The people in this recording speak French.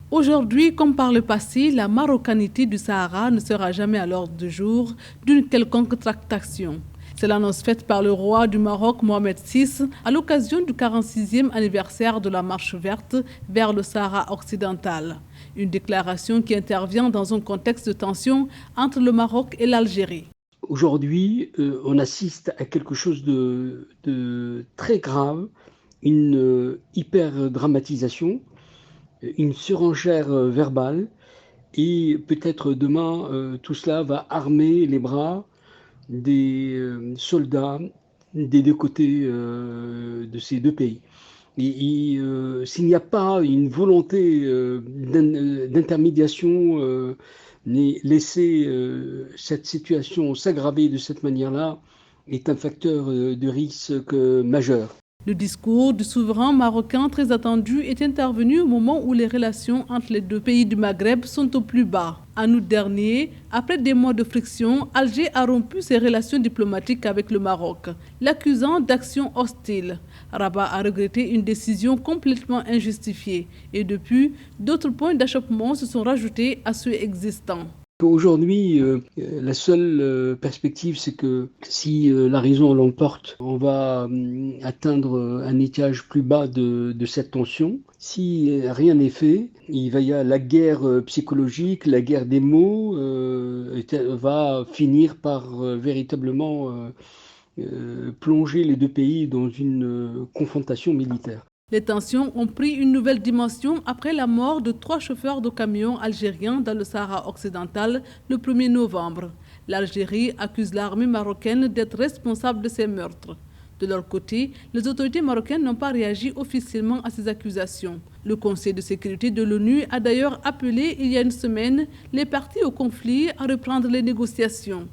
Aujourd'hui, comme par le passé, la marocanité du Sahara ne sera jamais à l'ordre du jour d'une quelconque tractation. C'est l'annonce faite par le roi du Maroc, Mohamed VI, à l'occasion du 46e anniversaire de la Marche verte vers le Sahara occidental. Une déclaration qui intervient dans un contexte de tension entre le Maroc et l'Algérie. Aujourd'hui, on assiste à quelque chose de très grave, une hyper-dramatisation, une surenchère verbale, et peut-être demain, tout cela va armer les bras des soldats des deux côtés de ces deux pays. S'il n'y a pas une volonté d'intermédiation, laisser cette situation s'aggraver de cette manière-là est un facteur de risque majeur. Le discours du souverain marocain très attendu est intervenu au moment où les relations entre les deux pays du Maghreb sont au plus bas. En août dernier, après des mois de friction, Alger a rompu ses relations diplomatiques avec le Maroc, l'accusant d'actions hostiles. Rabat a regretté une décision complètement injustifiée et depuis, d'autres points d'achoppement se sont rajoutés à ceux existants. Aujourd'hui, la seule perspective, c'est que si la raison l'emporte, on va atteindre un étage plus bas de cette tension. Si rien n'est fait, il va y avoir la guerre psychologique, la guerre des mots, va finir par véritablement plonger les deux pays dans une confrontation militaire. Les tensions ont pris une nouvelle dimension après la mort de 3 chauffeurs de camions algériens dans le Sahara occidental le 1er novembre. L'Algérie accuse l'armée marocaine d'être responsable de ces meurtres. De leur côté, les autorités marocaines n'ont pas réagi officiellement à ces accusations. Le Conseil de sécurité de l'ONU a d'ailleurs appelé il y a une semaine les parties au conflit à reprendre les négociations.